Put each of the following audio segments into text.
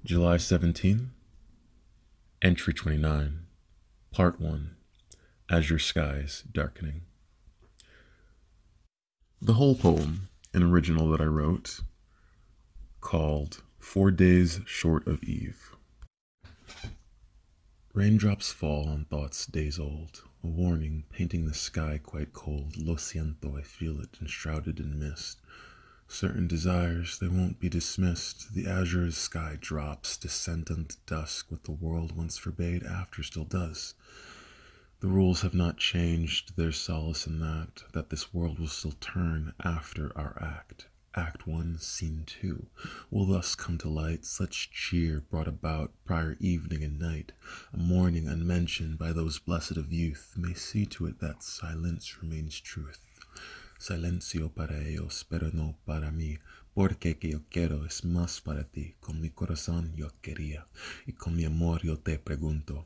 July 17, Entry 29, Part 1, Azure Skies Darkening. The whole poem, an original that I wrote, called 4 Days Short of Eve. Raindrops fall on thoughts days old, a warning painting the sky quite cold. Lo siento, I feel it, enshrouded in mist. Certain desires, they won't be dismissed. The azure sky drops, descent into dusk. What the world once forbade, after still does. The rules have not changed, there's solace in that this world will still turn after our act. Act 1, Scene 2 will thus come to light, such cheer brought about prior evening and night. A morning unmentioned by those blessed of youth may see to it that silence remains truth. Silencio para ellos, pero no para mí, porque que yo quiero es más para ti. Con mi corazón yo queria, y con mi amor yo te pregunto.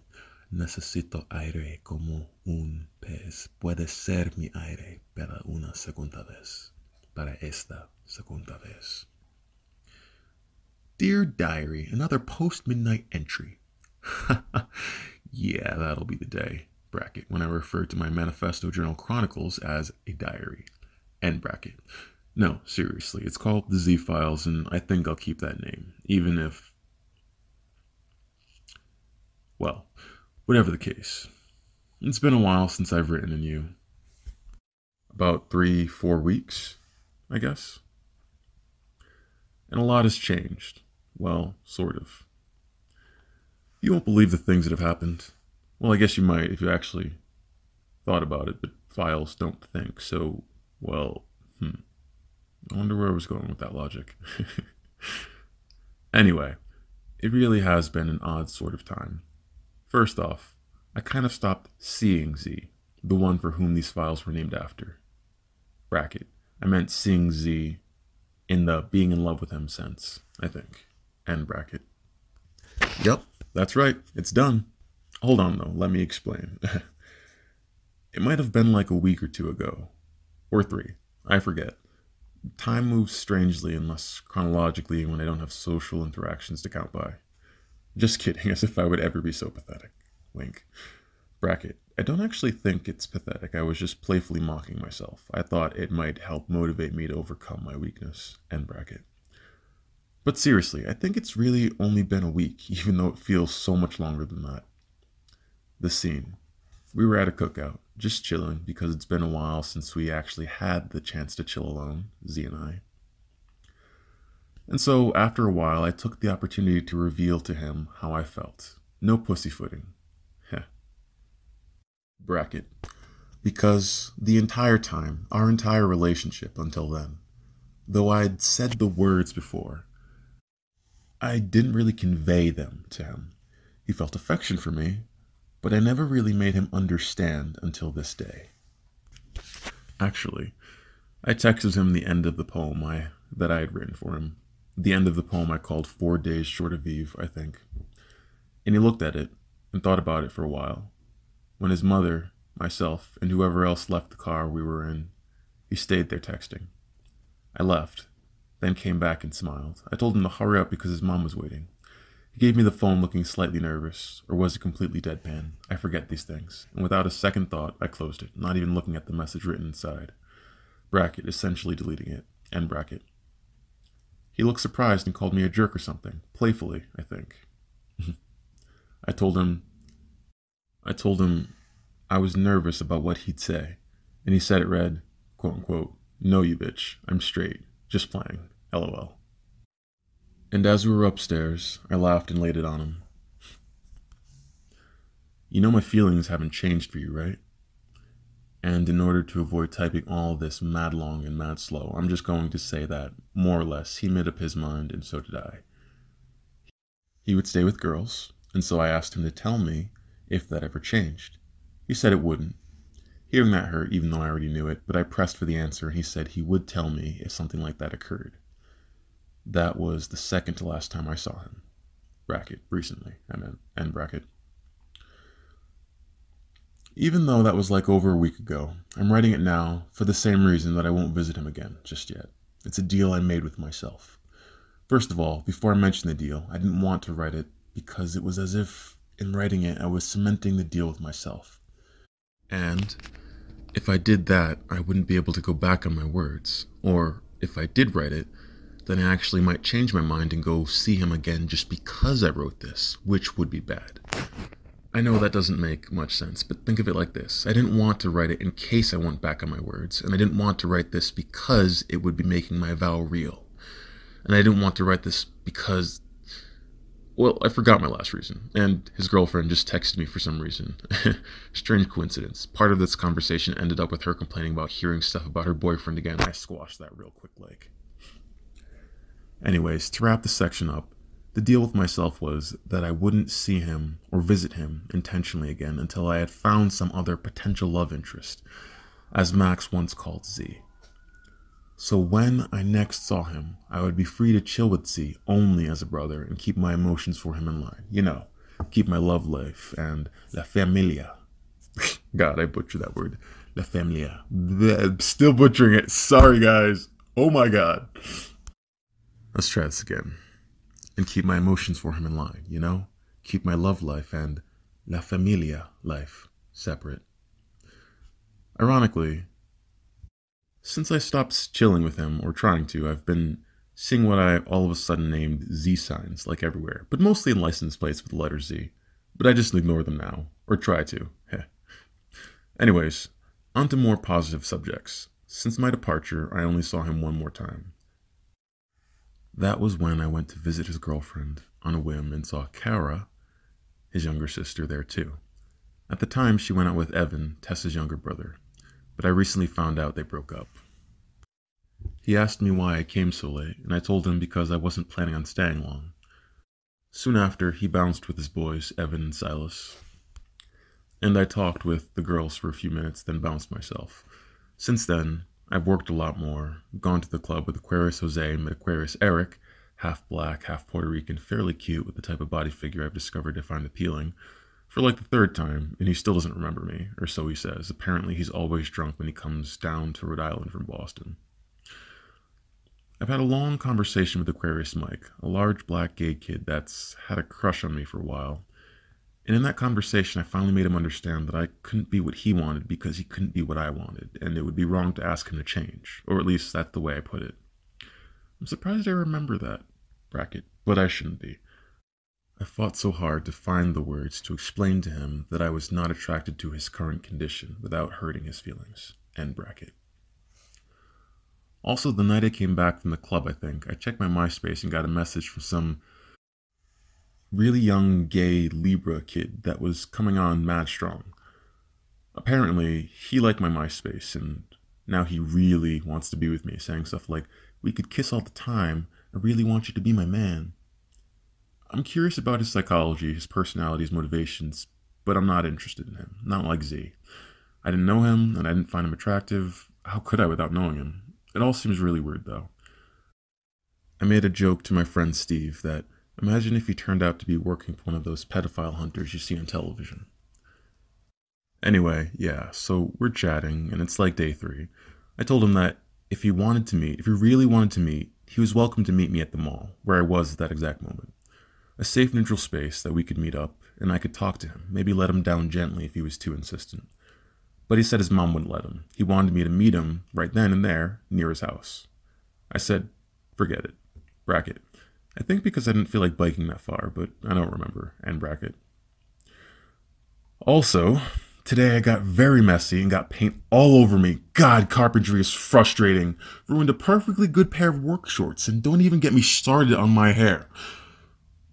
Necesito aire como un pez. Puede ser mi aire para una segunda vez. Para esta segunda vez. Dear Diary, another post-midnight entry. Yeah, that'll be the day. Bracket, when I refer to my Manifesto Journal Chronicles as a diary. End bracket. No, seriously, it's called the Z Files, and I think I'll keep that name, even if, well, whatever the case. It's been a while since I've written in you. About 3-4 weeks, I guess. And a lot has changed. Well, sort of. You won't believe the things that have happened. Well, I guess you might if you actually thought about it, but files don't think, so, well, I wonder where I was going with that logic. Anyway, it really has been an odd sort of time. First off, I kind of stopped seeing Z, the one for whom these files were named after. Bracket, I meant seeing Z in the being in love with him sense, I think. End bracket. Yep, that's right, it's done. Hold on though, let me explain. It might have been like a week or two ago. Or 3, I forget. Time moves strangely unless chronologically when I don't have social interactions to count by. Just kidding, as if I would ever be so pathetic. Wink. Bracket, I don't actually think it's pathetic, I was just playfully mocking myself. I thought it might help motivate me to overcome my weakness. End bracket. But seriously, I think it's really only been a week, even though it feels so much longer than that. The scene. We were at a cookout, just chilling because it's been a while since we actually had the chance to chill alone, Z and I. And so, after a while, I took the opportunity to reveal to him how I felt. No pussyfooting. Heh. Bracket. Because the entire time, our entire relationship until then, though I'd said the words before, I didn't really convey them to him. He felt affection for me, but I never really made him understand until this day. Actually, I texted him the end of the poem that I had written for him. The end of the poem I called 4 Days Short of Eve, I think. And he looked at it and thought about it for a while. When his mother, myself, and whoever else left the car we were in, he stayed there texting. I left, then came back and smiled. I told him to hurry up because his mom was waiting. He gave me the phone looking slightly nervous, or was it completely deadpan? I forget these things. And without a second thought, I closed it, not even looking at the message written inside. Bracket, essentially deleting it. End bracket. He looked surprised and called me a jerk or something. Playfully, I think. I told him I was nervous about what he'd say. And he said it read, quote unquote, "No you bitch, I'm straight. Just playing. LOL. And as we were upstairs, I laughed and laid it on him. You know my feelings haven't changed for you, right? And in order to avoid typing all this mad long and mad slow, I'm just going to say that, more or less, he made up his mind and so did I. He would stay with girls, and so I asked him to tell me if that ever changed. He said it wouldn't. Hearing that hurt, even though I already knew it, but I pressed for the answer and he said he would tell me if something like that occurred. That was the second to last time I saw him. Bracket, recently, I meant, end bracket. Even though that was like over a week ago, I'm writing it now for the same reason that I won't visit him again just yet. It's a deal I made with myself. First of all, before I mention the deal, I didn't want to write it because it was as if, in writing it, I was cementing the deal with myself. And if I did that, I wouldn't be able to go back on my words. Or if I did write it, then I actually might change my mind and go see him again just because I wrote this, which would be bad. I know that doesn't make much sense, but think of it like this. I didn't want to write it in case I went back on my words, and I didn't want to write this because it would be making my vow real. And I didn't want to write this because, well, I forgot my last reason, and his girlfriend just texted me for some reason. Strange coincidence. Part of this conversation ended up with her complaining about hearing stuff about her boyfriend again. I squashed that real quick, like. Anyways, to wrap this section up, the deal with myself was that I wouldn't see him or visit him intentionally again until I had found some other potential love interest, as Max once called Z. So when I next saw him, I would be free to chill with Z only as a brother and keep my emotions for him in line. You know, keep my love life and la familia. God, I butchered that word. La familia. Still butchering it. Sorry, guys. Oh my God. Let's try this again. And keep my emotions for him in line, you know? Keep my love life and la familia life separate. Ironically, since I stopped chilling with him, or trying to, I've been seeing what I all of a sudden named Z signs, like everywhere, but mostly in license plates with the letter Z. But I just ignore them now, or try to. Heh. Anyways, on to more positive subjects. Since my departure, I only saw him one more time. That was when I went to visit his girlfriend on a whim and saw Kara, his younger sister, there too. At the time, she went out with Evan, Tessa's younger brother, but I recently found out they broke up. He asked me why I came so late, and I told him because I wasn't planning on staying long. Soon after, he bounced with his boys, Evan and Silas, and I talked with the girls for a few minutes, then bounced myself. Since then, I've worked a lot more, gone to the club with Aquarius Jose and met Aquarius Eric, half black, half Puerto Rican, fairly cute with the type of body figure I've discovered to find appealing, for like the third time, and he still doesn't remember me, or so he says. Apparently he's always drunk when he comes down to Rhode Island from Boston. I've had a long conversation with Aquarius Mike, a large black gay kid that's had a crush on me for a while. And in that conversation, I finally made him understand that I couldn't be what he wanted because he couldn't be what I wanted, and it would be wrong to ask him to change, or at least that's the way I put it. I'm surprised I remember that, but I shouldn't be. I fought so hard to find the words to explain to him that I was not attracted to his current condition without hurting his feelings, end bracket. Also, the night I came back from the club, I checked my MySpace and got a message from some really young gay Libra kid that was coming on mad strong. Apparently, he liked my MySpace, and now he really wants to be with me, saying stuff like, "We could kiss all the time, I really want you to be my man." I'm curious about his psychology, his personality, his motivations, but I'm not interested in him, not like Z. I didn't know him, and I didn't find him attractive. How could I without knowing him? It all seems really weird, though. I made a joke to my friend Steve that, imagine if he turned out to be working for one of those pedophile hunters you see on television. Anyway, yeah, so we're chatting, and it's like day 3. I told him that if he really wanted to meet, he was welcome to meet me at the mall, where I was at that exact moment. A safe, neutral space that we could meet up, and I could talk to him, maybe let him down gently if he was too insistent. But he said his mom wouldn't let him. He wanted me to meet him right then and there, near his house. I said, forget it. Bracket. I think because I didn't feel like biking that far, but I don't remember, end bracket. Also, today I got very messy and got paint all over me. God, carpentry is frustrating. Ruined a perfectly good pair of work shorts, and don't even get me started on my hair.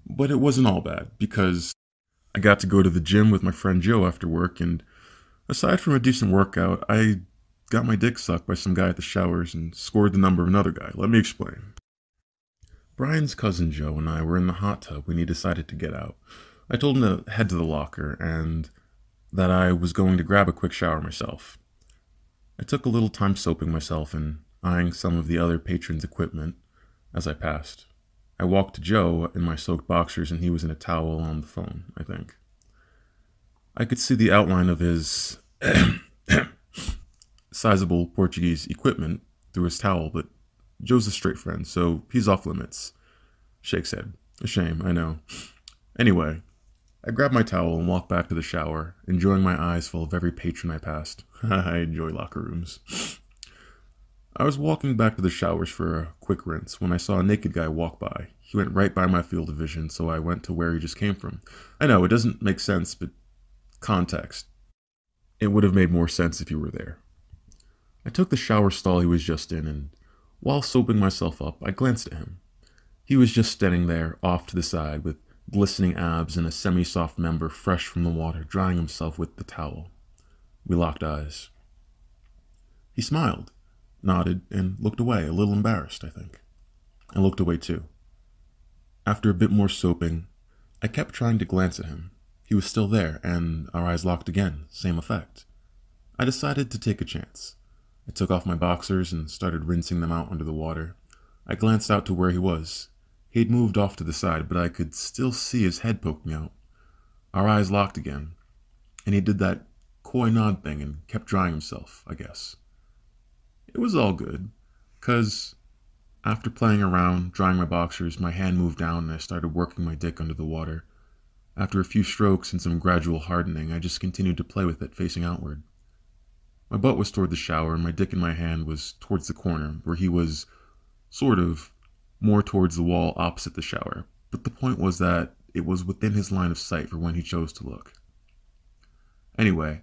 But it wasn't all bad, because I got to go to the gym with my friend Joe after work, and aside from a decent workout, I got my dick sucked by some guy at the showers and scored the number of another guy. Let me explain. Brian's cousin Joe and I were in the hot tub when he decided to get out. I told him to head to the locker and that I was going to grab a quick shower myself. I took a little time soaping myself and eyeing some of the other patrons' equipment as I passed. I walked to Joe in my soaked boxers and he was in a towel on the phone, I think. I could see the outline of his sizable Portuguese equipment through his towel, but Joe's a straight friend, so he's off limits. Shakes head. A shame, I know. Anyway, I grabbed my towel and walked back to the shower, enjoying my eyes full of every patron I passed. I enjoy locker rooms. I was walking back to the showers for a quick rinse when I saw a naked guy walk by. He went right by my field of vision, so I went to where he just came from. I know, it doesn't make sense, but context. It would have made more sense if you were there. I took the shower stall he was just in, and while soaping myself up, I glanced at him. He was just standing there, off to the side, with glistening abs and a semi-soft member fresh from the water, drying himself with the towel. We locked eyes. He smiled, nodded, and looked away, a little embarrassed, I think. I looked away too. After a bit more soaping, I kept trying to glance at him. He was still there, and our eyes locked again, same effect. I decided to take a chance. I took off my boxers and started rinsing them out under the water. I glanced out to where he was. He had moved off to the side, but I could still see his head poking out. Our eyes locked again, and he did that coy nod thing and kept drying himself, I guess. It was all good, 'cause after playing around, drying my boxers, my hand moved down and I started working my dick under the water. After a few strokes and some gradual hardening, I just continued to play with it, facing outward. My butt was toward the shower, and my dick in my hand was towards the corner, where he was, sort of, more towards the wall opposite the shower. But the point was that it was within his line of sight for when he chose to look. Anyway,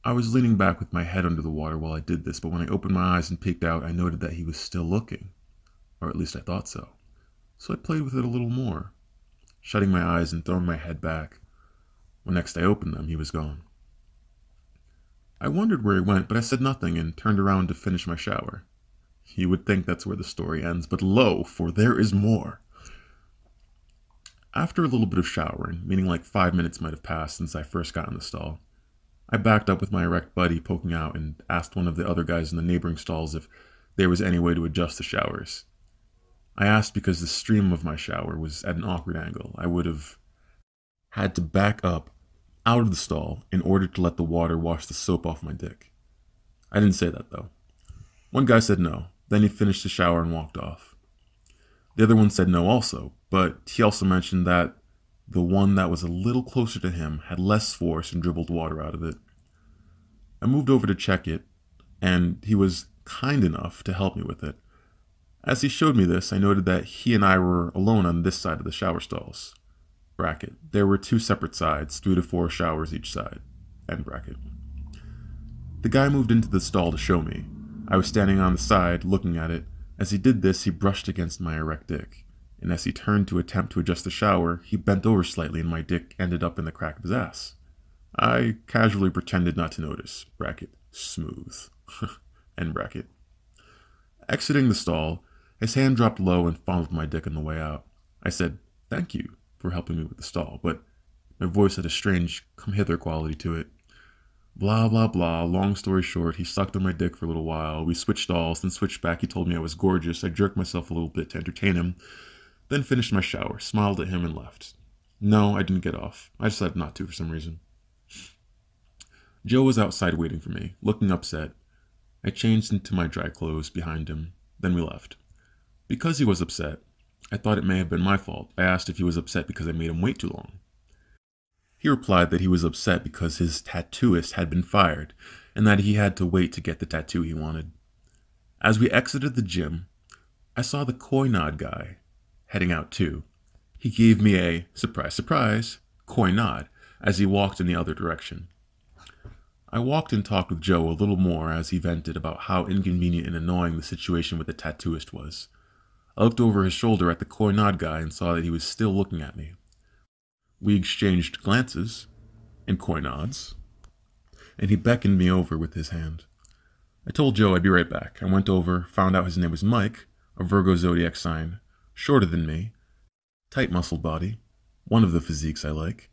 I was leaning back with my head under the water while I did this, but when I opened my eyes and peeked out, I noted that he was still looking. Or at least I thought so. So I played with it a little more, shutting my eyes and throwing my head back. When next I opened them, he was gone. I wondered where he went, but I said nothing and turned around to finish my shower. You would think that's where the story ends, but lo, for there is more. After a little bit of showering, meaning like 5 minutes might have passed since I first got in the stall, I backed up with my erect buddy poking out and asked one of the other guys in the neighboring stalls if there was any way to adjust the showers. I asked because the stream of my shower was at an awkward angle. I would have had to back up out of the stall in order to let the water wash the soap off my dick. I didn't say that though. One guy said no, then he finished the shower and walked off. The other one said no also, but he also mentioned that the one that was a little closer to him had less force and dribbled water out of it. I moved over to check it, and he was kind enough to help me with it. As he showed me this, I noted that he and I were alone on this side of the shower stalls. Bracket. There were 2 separate sides, 3 to 4 showers each side. End bracket. The guy moved into the stall to show me. I was standing on the side, looking at it. As he did this, he brushed against my erect dick. And as he turned to attempt to adjust the shower, he bent over slightly and my dick ended up in the crack of his ass. I casually pretended not to notice. Bracket. Smooth. End bracket. Exiting the stall, his hand dropped low and fondled my dick on the way out. I said, "Thank you for helping me with the stall," but my voice had a strange come-hither quality to it. Blah, blah, blah. Long story short, he sucked on my dick for a little while. We switched stalls, then switched back. He told me I was gorgeous. I jerked myself a little bit to entertain him, then finished my shower, smiled at him, and left. No, I didn't get off. I decided not to for some reason. Joe was outside waiting for me, looking upset. I changed into my dry clothes behind him, then we left. Because he was upset, I thought it may have been my fault. I asked if he was upset because I made him wait too long. He replied that he was upset because his tattooist had been fired, and that he had to wait to get the tattoo he wanted. As we exited the gym, I saw the coy nod guy heading out too. He gave me a, surprise, surprise, coy nod as he walked in the other direction. I walked and talked with Joe a little more as he vented about how inconvenient and annoying the situation with the tattooist was. I looked over his shoulder at the coy nod guy and saw that he was still looking at me. We exchanged glances and coy nods, and he beckoned me over with his hand. I told Joe I'd be right back. I went over, found out his name was Mike, a Virgo zodiac sign, shorter than me, tight muscled body, one of the physiques I like,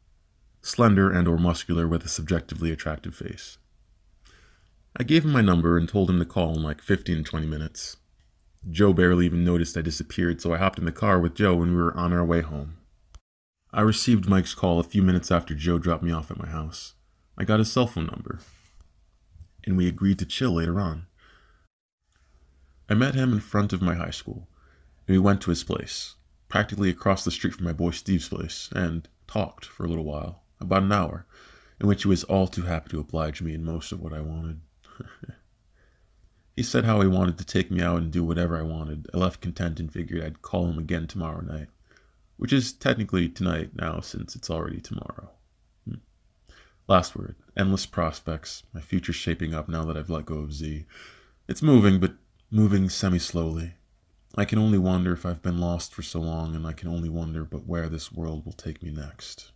slender and or muscular with a subjectively attractive face. I gave him my number and told him to call in like 15 to 20 minutes. Joe barely even noticed I disappeared, so I hopped in the car with Joe when we were on our way home. I received Mike's call a few minutes after Joe dropped me off at my house. I got his cell phone number, and we agreed to chill later on. I met him in front of my high school, and we went to his place. practically across the street from my boy Steve's place, and talked for a little while, about an hour, in which he was all too happy to oblige me in most of what I wanted. He said how he wanted to take me out and do whatever I wanted. I left content and figured I'd call him again tomorrow night, which is technically tonight now since it's already tomorrow. Last word, endless prospects, my future shaping up now that I've let go of Z. It's moving, but moving semi-slowly. I can only wonder if I've been lost for so long, and I can only wonder but where this world will take me next.